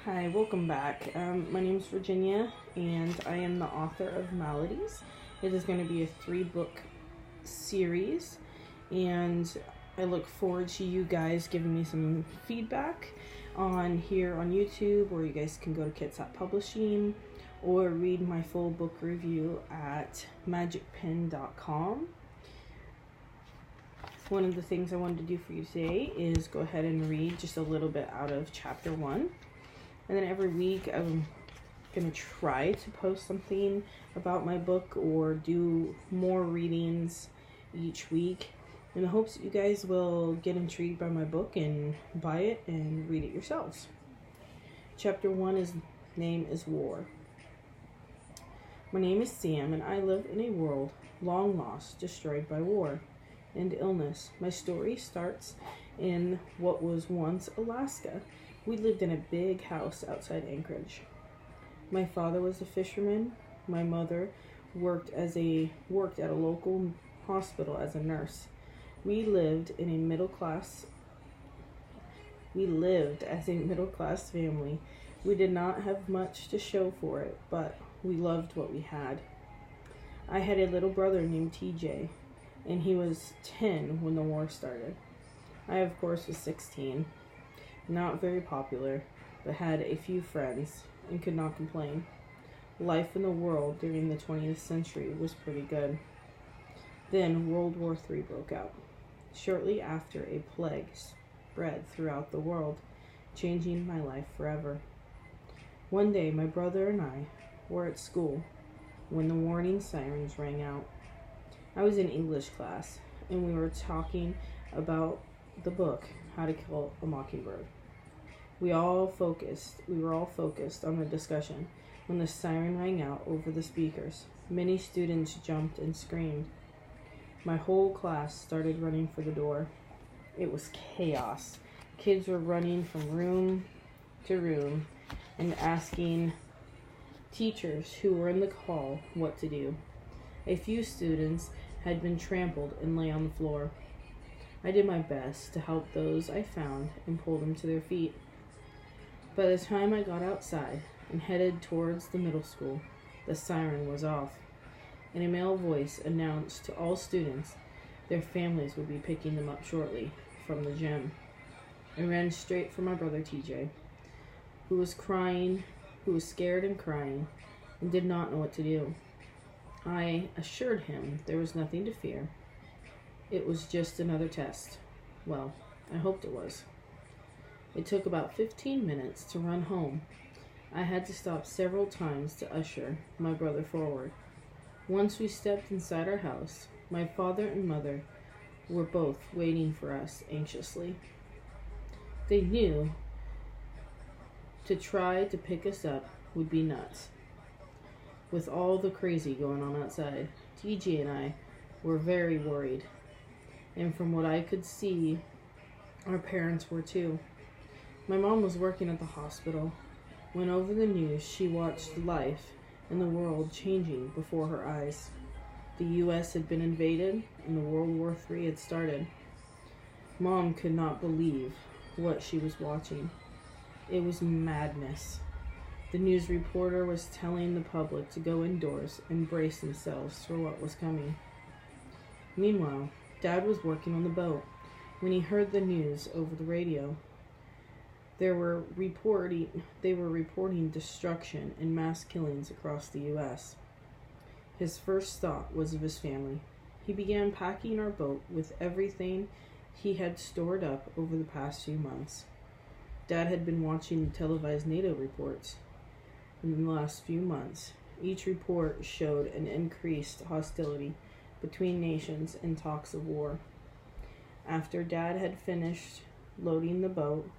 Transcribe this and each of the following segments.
Hi, welcome back. My name is Virginia, and I am the author of Maladies. It is going to be a 3-book series, and I look forward to you guys giving me some feedback on here on YouTube, or you guys can go to Kitsap Publishing, or read my full book review at magicpen.com. One of the things I wanted to do for you today is go ahead and read just a little bit out of chapter 1. And then every week I'm going to try to post something about my book or do more readings each week in the hopes that you guys will get intrigued by my book and buy it and read it yourselves. Chapter 1's name is War. My name is Sam, and I live in a world long lost, destroyed by war and illness. My story starts in what was once Alaska. We lived in a big house outside Anchorage. My father was a fisherman. My mother worked at a local hospital as a nurse. We lived as a middle class family. We did not have much to show for it, but we loved what we had. I had a little brother named TJ, and he was 10 when the war started. I, of course, was 16. Not very popular, but had a few friends and could not complain. Life in the world during the 20th century was pretty good. Then World War III broke out. Shortly after, a plague spread throughout the world, changing my life forever. One day, my brother and I were at school when the warning sirens rang out. I was in English class, and we were talking about the book, How to Kill a Mockingbird. We were all focused on the discussion when the siren rang out over the speakers. Many students jumped and screamed. My whole class started running for the door. It was chaos. Kids were running from room to room and asking teachers who were in the hall what to do. A few students had been trampled and lay on the floor. I did my best to help those I found and pull them to their feet. By the time I got outside and headed towards the middle school, the siren was off, and a male voice announced to all students their families would be picking them up shortly from the gym. I ran straight for my brother TJ, who was scared and crying, and did not know what to do. I assured him there was nothing to fear. It was just another test. Well, I hoped it was. It took about 15 minutes to run home. I had to stop several times to usher my brother forward. Once we stepped inside our house, my father and mother were both waiting for us anxiously. They knew to try to pick us up would be nuts. With all the crazy going on outside, TJ and I were very worried. And from what I could see, our parents were too. My mom was working at the hospital. When over the news, she watched life and the world changing before her eyes. The U.S. had been invaded and the World War III had started. Mom could not believe what she was watching. It was madness. The news reporter was telling the public to go indoors and brace themselves for what was coming. Meanwhile, Dad was working on the boat when he heard the news over the radio. They were reporting destruction and mass killings across the U.S. His first thought was of his family. He began packing our boat with everything he had stored up over the past few months. Dad had been watching the televised NATO reports in the last few months. Each report showed an increased hostility between nations and talks of war. After Dad had finished loading the boat,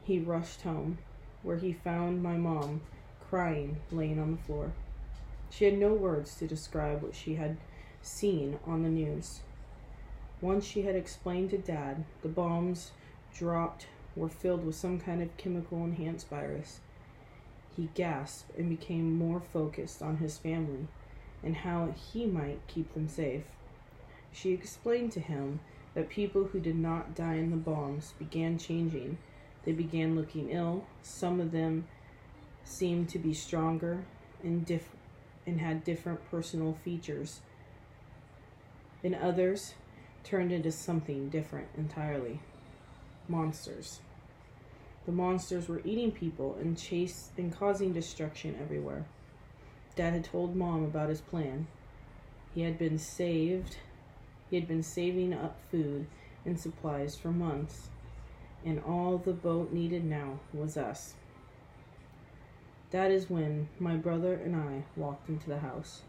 he rushed home, where he found my mom crying, laying on the floor. She had no words to describe what she had seen on the news. Once she had explained to Dad the bombs dropped were filled with some kind of chemical-enhanced virus, he gasped and became more focused on his family and how he might keep them safe. She explained to him that people who did not die in the bombs began changing They began looking ill. Some of them seemed to be stronger and had different personal features, and others turned into something different entirely. Monsters. The monsters were eating people and causing destruction everywhere. Dad had told Mom about his plan. He had been saving up food and supplies for months, and all the boat needed now was us. That is when my brother and I walked into the house.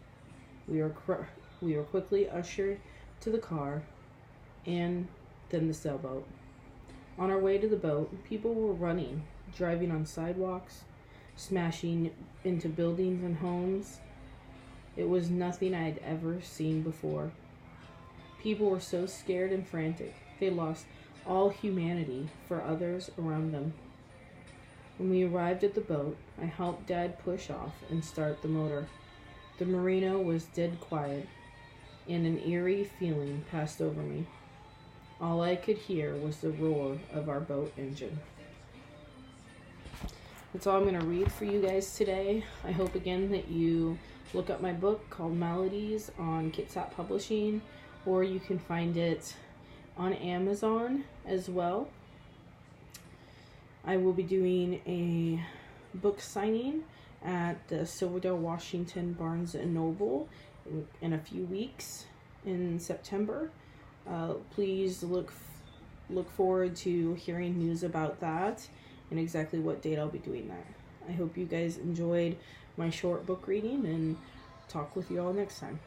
We were quickly ushered to the car and then the sailboat. On our way to the boat, people were running, driving on sidewalks, smashing into buildings and homes. It was nothing I had ever seen before. People were so scared and frantic, they lost all humanity for others around them. When we arrived at the boat, I helped Dad push off and start the motor. The marina was dead quiet, and an eerie feeling passed over me. All I could hear was the roar of our boat engine. That's all I'm going to read for you guys today. I hope again that you look up my book called Melodies on Kitsap Publishing, or you can find it on Amazon as well. I will be doing a book signing at the Silverdale, Washington Barnes & Noble in a few weeks in September. Please look forward to hearing news about that and exactly what date I'll be doing that. I hope you guys enjoyed my short book reading, and talk with you all next time.